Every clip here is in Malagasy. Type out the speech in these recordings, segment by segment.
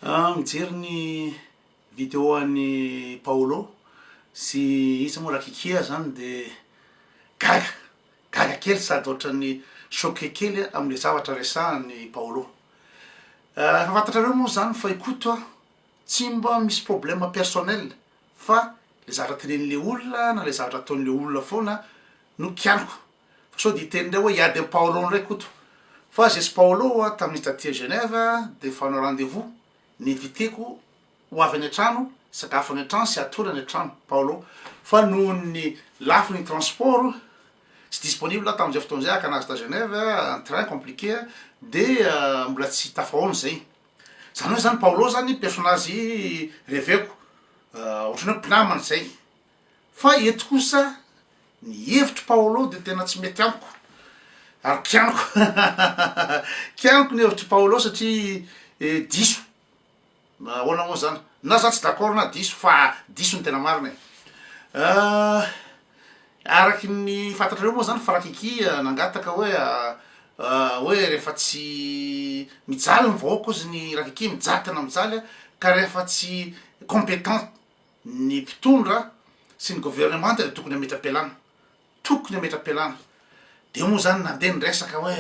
Mijery ny vidéo an'ny Paolo sy izy moa rakikia zany de gaga kely sady ohatran'ny choqué kely am'le zavatra resahan'ny Paolo. Fantatrareo moa zany fa ikoto tsy mba misy problème personnel fa le zavatra tenenin'le olona na le zavatra ataon'le olona foana no kianiko. Fa sao de itendreo hoe iady am Paolo ndray koto. Fa zesy Paolo tamin'ny taty Genève de fanao rendez-vous niviteko ho avy any an-trano sakafo any an-trano sy atory any an-trano Paolo fa noho ny lafo ny transport tsy disponible tamin'izay fotoan'izay akanazy ta Genève un train compliqué de mbola tsy tafahoany zay. Zany hoe zany Paolo zany personnage reveko ohatrany hoe mpinamana zay. Fa eto kosa ny hevitry Paolo de tena tsy mety amiko ary kianiko ny hevitry Paolo satria diso. Ahoana moa zany na za tsy d'accord na diso fa diso ny tena marina araky ny fantatrareo moa zany fa rakiky nangataka hoe rehefa tsy mijaly ny vahoaka izy ny rakiky mijaly tena mijaly ka rehefa tsy compétent ny mpitondra sy ny gouvernement de tokony ametra-pialana de moa zany nandeha nyresaka hoe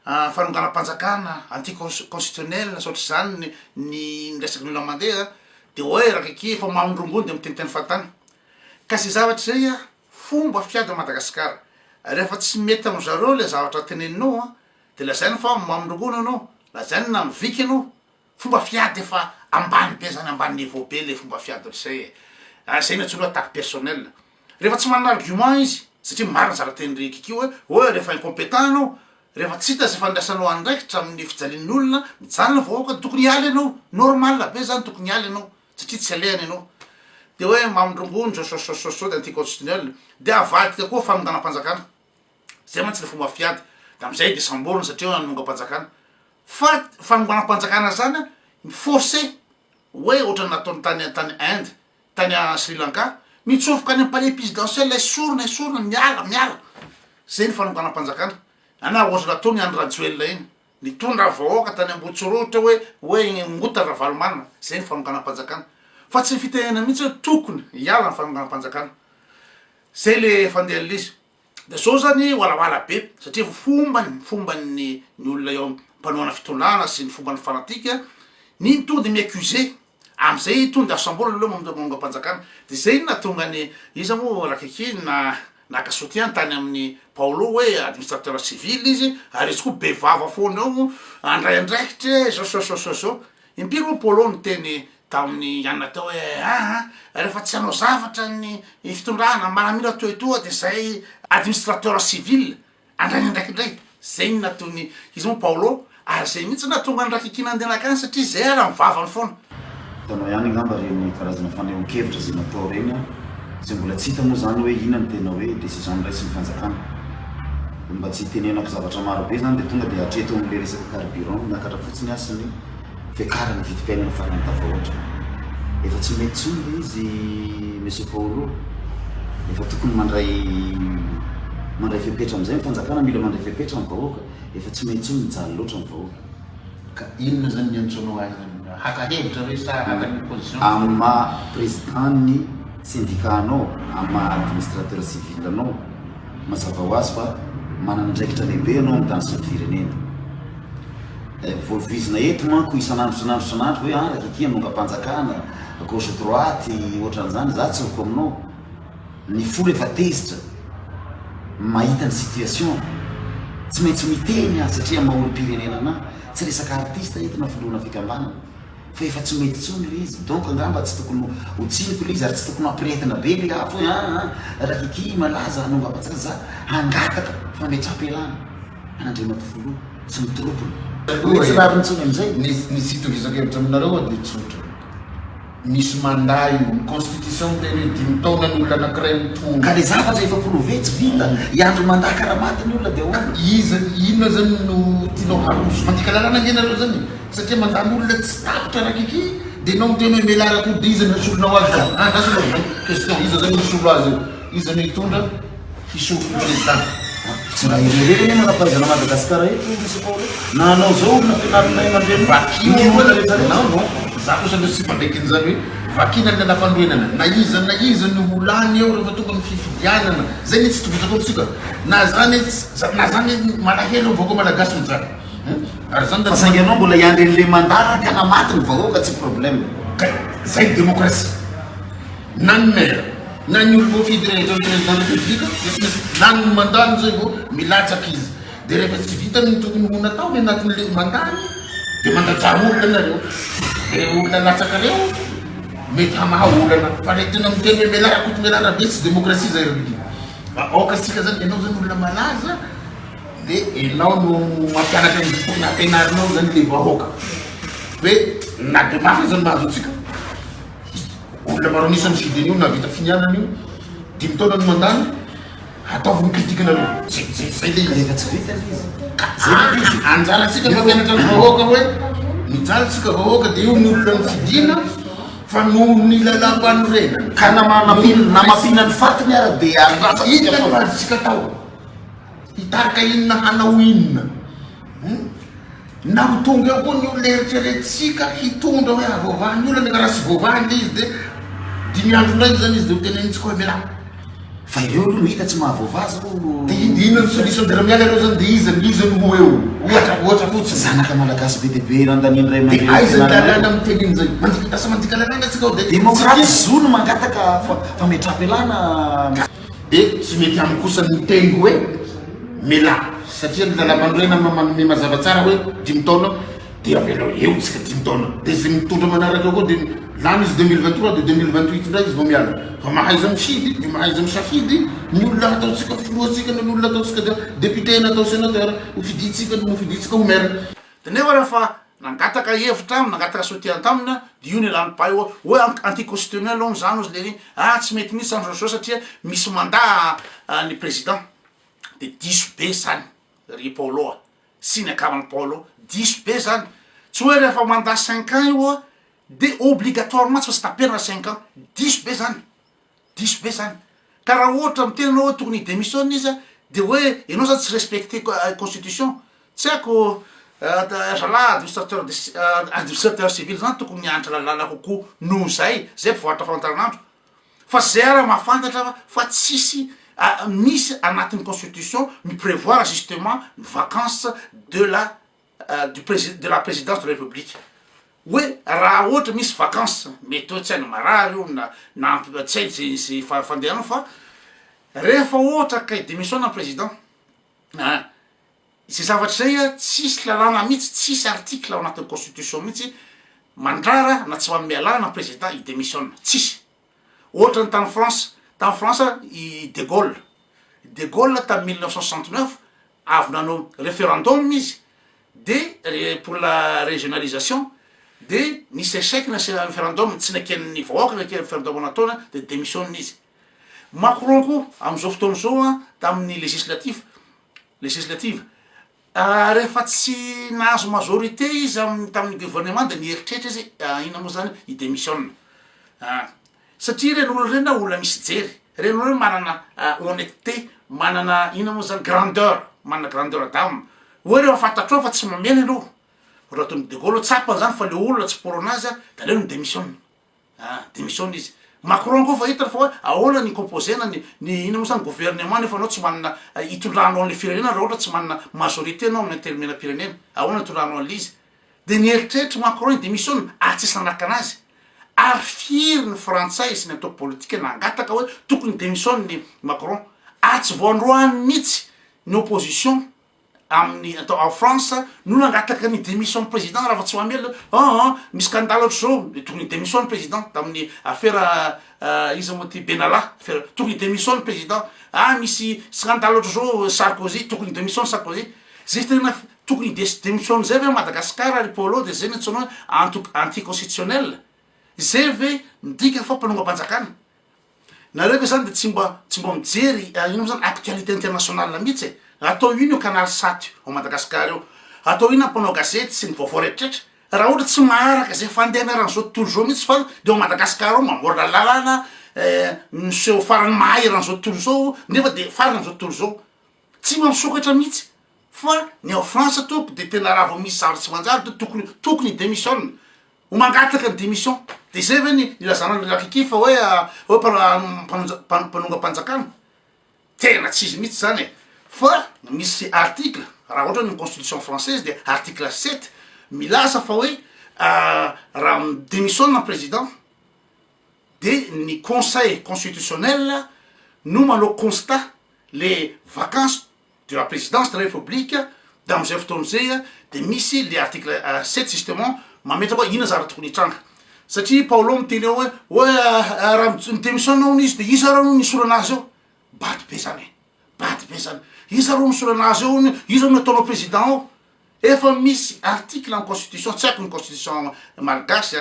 fanonganam-panjakana anti-constitutionnel saotra zany ny resaky nolona mandeha de hoe rakiky efa mamindrongony de miteniteny fatany ka sy zavatra zay fomba fiady Madagasikara rehefa tsy mety amy zareo le zavatra teneninao de lazainy fa mamindrongony anao lazainy na miviky anao fomba fiady efa ambany be zany ambany niveau be le fomba fiady ohatr'izay zay natsolo attaque personnel rehefa tsy manana argument izy satria marina zavatra tenindre kiky hoe rehefa incompétent anao rehefa tsy hita zay fandraisanao andraikitra amin'ny fijalian'ny olona mijaly ny vahoaka tokony hialy anao normal be zany tokony hialy anao satria tsy alehany anao de hoe mamindrongony de anti-constitutionnel de avadika koa fanonganam-panjakana zay mantsy le fomba fiady de amizay de samborona satria nanonga-panjakana fa fanonganam-panjakana zany miforcé hoe ohatrany nataony tany Inde tany Sri Lanka mitsofoka any palais présidentiel esorina miala zay ny fanonganam-panjakana ana ohatrany nataony Andry Rajoelina iny nitondra vahoaka tany Ambotsorotra hoe ngota Ravalomanana zay ny fanonganam-panjakana fa tsy fitenena mihitsy hoe tokony hiala ny fanonganam-panjakana zay le fandehan'izy de so zany walawala be satria fombany olona eo mpanoana fitondrana sy ny fomban'ny fanatika ny tonga miaccusé amizay tonga asambola aloha mamongam-panjakana de zay natonga ny iza moa rakiky naka soutien tany amin'ny Paolo hoe administrateur civil izy ary izy koa be vava foana eo andray andraikitra zao impiry moa Paolo ny teny tamin'ny anina tao hoe rehefa tsy hanao zavatra ny fitondrana maramila toetoa de zay administrateur civil andray andraikindray zay natony izy moa Paolo ary zay mihitsy natonga ny rakiky nandeha nakany satria zay raha mivavany foana tanao ihany ngamba reny karazana fanehoan-kevitra zay natao reny zay mbola tsy hita moa zany hoe inona ny tena hoe décision ray sy ny fanjakana mba tsy tenenako zavatra maro be zany de tonga de atreto am'le resaka carburant nakatra fotsiny asany fiakarany vitim-piainana farany tafahoatra efa tsy mety tsony le izy monsieur Paolo efa tokony mandray fepetra am'izay ny fanjakana mila mandray fepetra amin'ny vahoaka efa tsy mety tsony mijaly loatra amin'ny vahoaka ka inona zany niantsonao azy hakahevitra hoe sa hakany position ama président ny syndicat anao ama administrateur civil anao mazava ho azy fa manana andraikitra lehibe anao amin'ny tany sy ny firenena voavizina eto manko isanandro hoe rakiky hanonga-panjakana gauche droite ohatran'izany za tsy roko aminao ny folo efa tezitra mahita ny situation tsy maintsy miteny satria maolo-pirenena ana tsy resaka artiste etina foloana fikambanana fa efa tsy mety tsony le izy donc angamba tsy tokony hotsiniko le izy ary tsy tokony ampiretina be le afo hoe rakiky malaza hanonga-panjakana za hangataka fametra-pialana anandriamatofoloa sy mitropony tsy ravintsony amizay ny sitovizakevitra aminareo de tsotra misy manday constitution teny dimy taona ny olona anankiray mitonga ka le zavatra efa prouvé tsy vita iandro mandaa karamaty ny olona de hoana inona zany no tianao haroso mantika lalana ngenareo zany satria mandany olona tsy tapitra rakiky de nao miteny hoe melarako de iza ny solonao azy asolo question iza zany misolo azy iza ny hitondra hisolo président tsy raha irereny manapaizana Madagasikara eto misy Paolo nanao zao nampianarinay mandreny vakinao za kosa le sy mandraiky an'izany hoe vakina ny anapandroenana na iza ny olany eo rehefa tonga ny fifidianana zay ny tsy tovitsako antsika na zany malahelo avao koa malagasy mizany ary zany fa saingy anao mbola iandren'le mandara ka namaty ny vahoaka tsy problème zay ny démocratie na ny maire na ny olo voafidy rehetra ny président république na ny mandany zay vao milatsaky izy de rehefa tsy vitany ny tokony ho natao ny anatin'le mandany de mandatsara olona nareo de olona latsaka reo mety hamaha olana fa le tena miteny hoe melara koty melara be tsy démocratie zay reo fa aoka sika zany ianao zany olona malaza de enao no mampianatra ny tokony ampianarinao zany le vahoaka hoe na de mafy zany mahazo atsika olona maro nisy am'sidiny io na vita finianana io 10 taona no mandany ataovy critique nareo zay le rehefa tsy vita izy anjaratsika fampianatra ny vahoaka hoe mijalytsika vahoaka de io ny olona mifidina fa noho ny lalam-panorena ka namapina ny fatiny ara de inona varytsika tao hitarika inona hanao inona na ho tonga eo koa ny olona eritreretisika hitondra hoe avovany olona karaha sy vovany izy de 10 andro ndraiky zany izy de ho tenenitsika hoe mela fa ireo aloha hita tsy mahavoavazy de inona ny solution de raha miala reo zany de izany ho eo ohatra fotsiny zanaka malagasy be dehibe randaniny ray de aizany lalàna miteny in'izay lasa mandika lalàna atsika ao de démocrate zo no mangataka fametrampelana de tsy mety amy kosa ny teny hoe mela satria ny lalam-panorena manome mazava tsara hoe 10 taona de avela eo tsika 10 taona de zay mitondra manaraka eo koa de lany izy 2023 de 2028 ndray izy vao miala fa mahaiza mifidy de mahaiza misafidy ny olona ataotsika filoatsika ny olona ataotsika de député na atao sénateur ho fiditsika no fiditsika ho maire de nefa rehefa nangataka hevitra aminy nangataka soutien tamina de io ny lany pa io hoe anticonstitutionnel ao zany ozy le tsy mety mihitsy am'zao so satria misy mandat ny président de diso be zany ry Paolo sy ny akamany Paolo diso be zany tsy hoe rehefa mandat 5 ans io de obligatoirement tsy fa sy taperina 5 ans diso be zany ka raha ohatra mitenanao hoe tokony démission izy de hoe ianao zany tsy respecté constitution tsy haiko zala administrateur civil zany tokony mianatra lalàna kokoa noho zay mpivoatra famantaranandro fa zay raha mahafantatra fa tsisy misy anatin'ny constitution miprévoir justement vacances de la présidence de la république hoe raha ohatra misy vacances mety hoe tsy hainy marary io na tsy hay zay fandehanao fa rehefa ohatra ka démission na président zay zavatra zay tsisy lalàna mihitsy tsisy article ao anatin'ny constitution mihitsy mandrara na tsy manome alàna na président i démission tsisy ohatra ny tany France i De Gaulle tamy 1969 avy nanao référendum izy de pour la régionalisation de nisy échec na référendum tsy naken'ny vahoaka naken'ny référendum nataona de démission izy Macron koa am'izao fotoana zao tamin'ny législative rehefa tsy nahazo majorité izy tamin'ny gouvernement de nieritreritra izy ina moa zany i démission satria reny olo reny olona misy jery reny olo reny manana honnêteté manana ina moa zany manana grandeur d'âme hoe rehefa fantatrao fa tsy mamena anao rahatony De Gaulle tsapa zany fa le olona tsy poronazy da leo ny démission izy Macron koa fa hitany fa hoe ahoana ny composena ny ina moa zany gouvernement nefa anao tsy manana hitondranao an'le firenena raha ohatra tsy manana majorité anao amin'ny intermena-pirenena ahoana hitondranao an'le izy de nieritreritra Macron ny démission tsy sanaka anazy ary firy ny frantsay sy ny atao politika nangataka hoe tokony démission ny Macron tsy voandroany mihitsy ny opposition amin'ny atao en France no nangataka ny démission président raha fa tsy mamela misy scandale ohatra zao tokony démission président tamin'ny affaire izy moa ty Benalla affaire tokony démission président misy scandale ohatra zao Sarkozy tokony démission Sarkozy zay tena tokony démission zay ve Madagascar ry Paolo de zay ny antsoina anticonstitutionnel zay ve midika fa mpanonga-panjakana nareo ve zany de tsy mba mijery ino zany actualité internationale mihitsy atao ino canal 7 ao Madagascar eo atao ino ampanao gazety sy ny vaovao rehetrarehetra raha ohatra tsy maharaka zay fandehanaranyzao tontolo zao mihitsy fa de ao Madagascar ao mambola lalàna miseho farany mahay ran'zao tontolo zao nefa de farany zao tontolo zao tsy mampisokatra mihitsy fa ny ao Frantsa toko de tena raha vao misy zavatra tsy manjary de tokony démission ho mangataka ny démission de zay ve ny ilazana rakiky fa hoe mpanonga-panjakana tena tsy izy mihitsy zany e fa misy article raha ohatra ny constitution française de article 7 milaza fa hoe raha démissionne président de ny conseil constitutionnel no manao constat les vacances de la présidence de la république da amizay fotoana zay de misy le article 7 justement mametraka hoe ina zara tokony hitranga satria Paolo miteny hoe raha démissionne izy de iza raha no nisolo anazy eo bady be zany iza raha nisolo anazy eo iza no ataonao président ao efa misy article en constitution tsy haiko ny constitution malagasy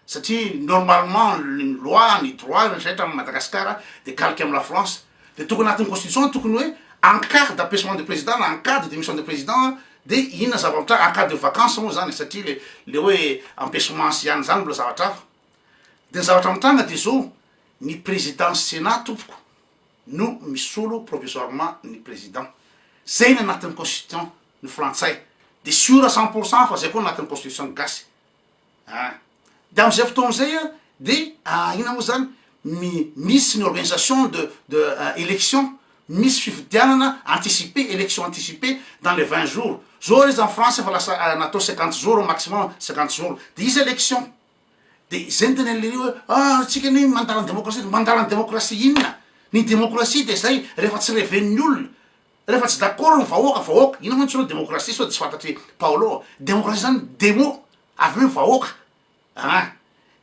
satria normalement ny loi ny droit rehetra amy Madagascar de calque amy la France de tokony anatin'ny constitution tokony hoe en cas d'apaisement de président en cas de démission de président de inona zavatra en cas de vacances moa zany satria le hoe empêchement siany zany mbola zavatra hafa de ny zavatra mitranga de zao ny président sénat tompoko no misolo provisoirement ny président zay ny anatin'ny constitution ny frantsay de sûr à 100% fa zay koa anatin'ny constitution gasy de amizay fotoana zay de ina moa zany misy ny organisation de élection misy fifidianana anticipé élection anticipée dans les 20 jours zao izy en France fa lasa natao 50 jours au maximum 50 jours de izy élection de zay ny tena le hoe tsika ny mandala ny démocratie inona ny démocratie de zay rehefa tsy reven'ny olona rehefa tsy d'accord ny vahoaka ina mantsy hoe démocratie sao de tsy fantatry Paolo démocratie zany démo avy hoe vahoaka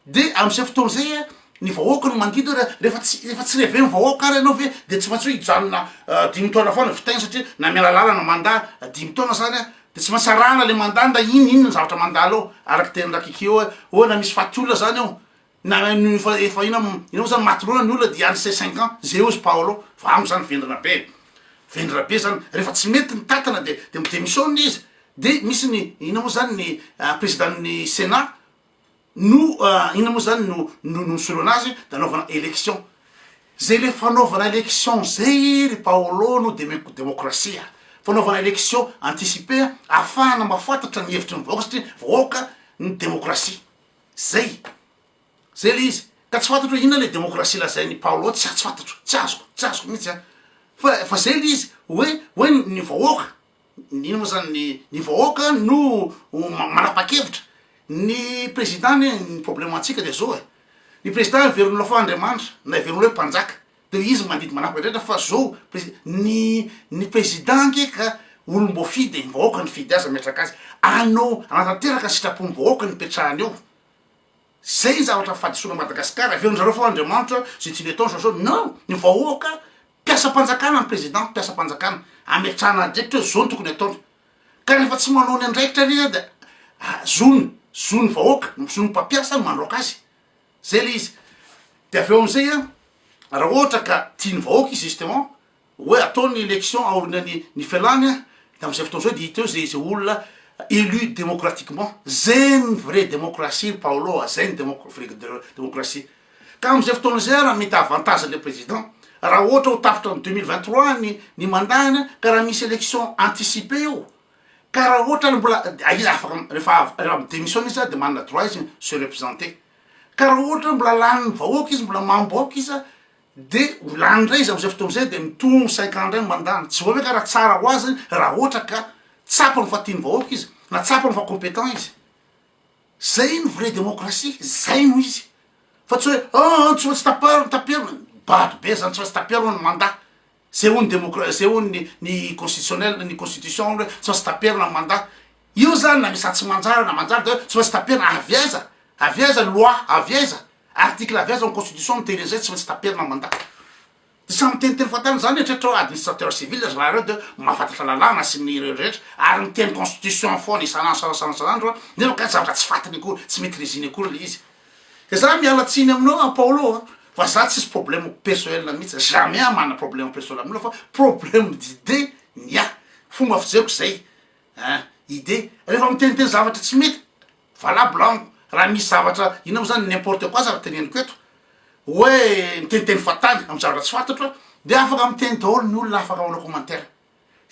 de amizay fotoana zay ny vahoaka no mandidy rehefa tsy reven'ny vahoaka ary anao ve de tsy maintsy hoe hijanona 10 taona foana vitaigna satria na miala lalana manda 10 taona zany de tsy maintsy arahana le manda nda inona ny zavatra mandalo eo araky teny rakiky eo na misy faty olona zany eo na efa ina zany maty ny olona de any 5 ans zay eo izy Paolo fa amo zany vendrana be zany rehefa tsy mety ny tatana de midémissionne izy de misy ny ina moa zany ny président ny sénat no ina moa zany no misolo anazy da anaovana élection zay le fanaovana élection zay ry Paolo no démocratie fanaovana élection anticipé afahana mahafantatra ny hevitry ny vahoaka satria vahoaka ny démocratie zay le izy ka tsy fantatro hoe inona le démocratie lazainy Paolo tsy fantatro tsy azoko mihitsy fa zay le izy hoe ny vahoaka ina moa zany ny vahoaka no manapa-kevitra ny président ny problème antsika de zao ny président veron'olo fa Andriamanitra na veron'olo hoe mpanjaka de izy mandidy manapa rehetra fa zao ny président ngeka olom-bo fidy vahoaka ny fidy azy metraka azy anao anatanteraka sitrapony vahoaka ny petrahany eo zay zavatra fadisoana Madagasikara veron'zareo fa Andriamanitra zay tsy le taona sao non ny vahoaka mpiasa mpanjakana ny président mpiasa mpanjakana ametrahana ndraikitra hoe zao ny tokony ataony ka rehefa tsy manao ny andraikitra ry de zony vahoaka zony mpampiasa ny mandroaka azy zay le izy de aveo amizay raha ohatra ka tiany vahoaka izy justement hoe ataony élection aorinany ny felany de amizay fotoana zao de hita eo zay olona élu démocratiquement zay ny vraie démocratie Paolo zay ny vraie démocratie ka amizay fotoana zay raha mety avantage le président raha ohatra ho tafitra en 2023 ny mandana ka raha misy élection anticipé eo ka raha ohatra mbola izy afaka rehefa midémission izy de manana droit izy se représenter ka raha ohatra mbola lany vahoaka izy mbola mamboaka izy de lany ray izy amizay fotoana zay de mitogno 5 ans ray mandana tsy voa hoe ka raha tsara ho azy raha ohatra ka tsapany fa tiany vahoaka izy na tsapany fa compétent izy zay ny vraie démocratie zay no izy fa tsy hoe tsy maintsy taperina bady be zany tsy maintsy taperina ny mandat zay ho ny démocratie zay ho ny constitutionnel ny constitution hoe tsy maintsy taperina ny mandat io zany na misy tsy manjary na manjary de tsy maintsy taperina avy aiza loi avy aiza article avy aiza ny constitution miteny zay tsy maintsy taperina ny mandat de samy teniteny fatana zany etrehatra administrateur civil raha reo de mahafantatra lalàna sy ny rehetra ary miteny constitution foana isanandro nefa ka zavatra tsy fatany akory tsy maîtrisiny akory le izy ka za miala tsiny aminao Paolo fa za tsisy problème personnel mihitsy jamais mana problème personnel aminao fa problème d'idée nia fomba fijeriko zay idée rehefa miteniteny zavatra tsy mety valable amiko raha misy zavatra ina mo zany n'importe quoi zavatra teneniko eto hoe miteniteny fatany amy zavatra tsy fantatro de afaka miteny daholo ny olona afaka manao commentaire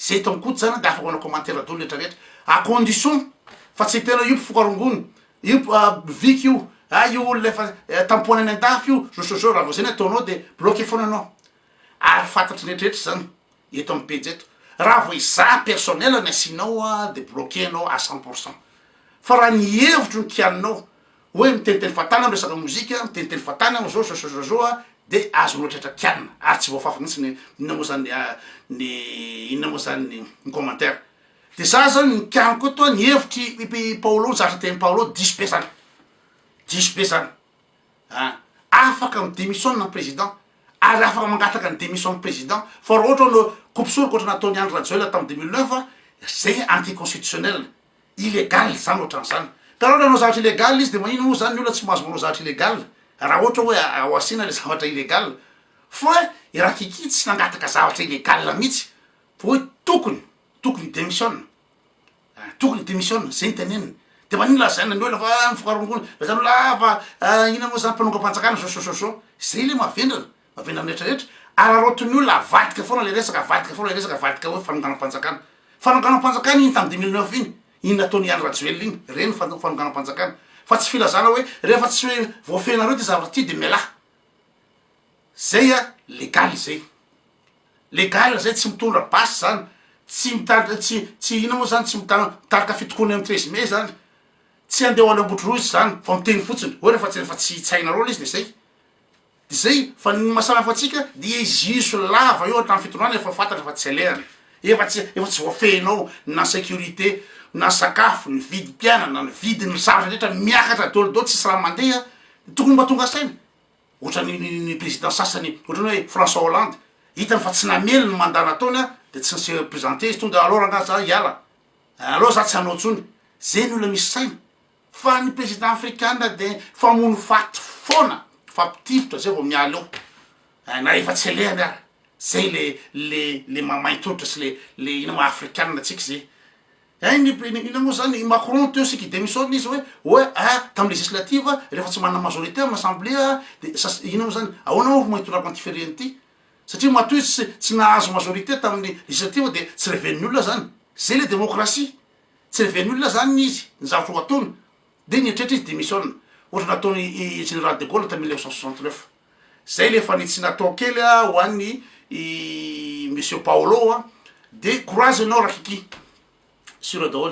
zay to mikoty zany de afaka anao commentaire dolo rehetrarehetra à condition fa tsy tena io mpifokarongony io viky io io olona efa tampoany any an-dafy io zosozo raha vao zay ny ataonao de bloqué foana anao ary fantatry rehetrarehetra zany eto amy pejy eto raha vao iza personnel ny asinao de bloqué anao à 100%. fa raha ny hevitro ny tianinao hoe miteniteny fatana am resaka mozika miteniteny fatana am zao zozozoa de azo loatratra tianina ary tsy voafafa mihitsy inona moa zany inona moa zany ny commentaire de za zany ny tiano koa toa ny hevitry Paolo zatra teny Paolo diso be zany diso be zany afaka mi démission ny président ary afaka mangataka ny démission ny président fa raha ohatra no coupe-soroka ohatra nataony Andry Rajoelina tamy 2009 zay anticonstitutionnel illégal zany ohatran'izany ka raha ohatra anao zavatra illégal izy de manino moa zany ny olona tsy mahazo manao zavatra illégal raha ohatra hoe ao asina le zavatra illégal fa raha kiki tsy nangataka zavatra illégal mihitsy fa hoe tokony démission tokony démission zay ny teneniny de manino lazaina ny olona fa mifokarongony zany ola fa ina moa zany mpanonga-panjakana sosososo zay le mavendrana rehetrarehetra ary arotony olona avadika foana le resaka avadika hoe fanonganam-panjakana fanonganam-panjakana iny tamy 2009 iny iny nataony Andry Rajoelina iny reny fanonganam-panjakana fa tsy filazana hoe rehefa tsy hoe voafehinareo ty zavatra ty de mialahy zay légal zay légal zay tsy mitondra basy zany tsy mitady tsy ina moa zany tsy mitarika fitokony amy 13 mai zany tsy andeha ho any ambotorozy zany fa miteny fotsiny hoe rehefa tsy hainareo izy de zay fa ny masalafa atsika de iziso lava eo atramy fitondrana efa fantatra fa tsy alehany efa tsy voafehinao na sécurité na sakafo ny vidy mpianana ny vidy ny zavatra rehetra miakatra dôlodôlo tsisy raha mandeha tokony mba tonga saina ohatrany président sasany ohatrany hoe François Hollande hitany fa tsy namely ny mandat nataony de tsy nisy présenté izy tonga alors anga za hiala alors za tsy hanao tsony zay ny olona misy saina fa ny président africain de famono faty foana fampitifotra zay vao miala eo na efa tsy alehany ary zay le mamaintolotra sy le ina ma africaine atsika zay ina moa zany Macron teo siky démission izy hoe tamy législative rehefa tsy manana majorité amy assemblée de ina moa zany ahoana moa mahitondra antiferiany ty satria matoy tsy nahazo majorité tamin'ny législative de tsy reven'ny olona zany zay le démocratie tsy reven'ny olona zany izy ny zavatra ho ataony de nietretra izy démission ohatra nataony général de Gaulle tamy 1969 zay le fa nitsy natao kely ho an'ny monsieur Paolo de courage anao rakiki sur daholo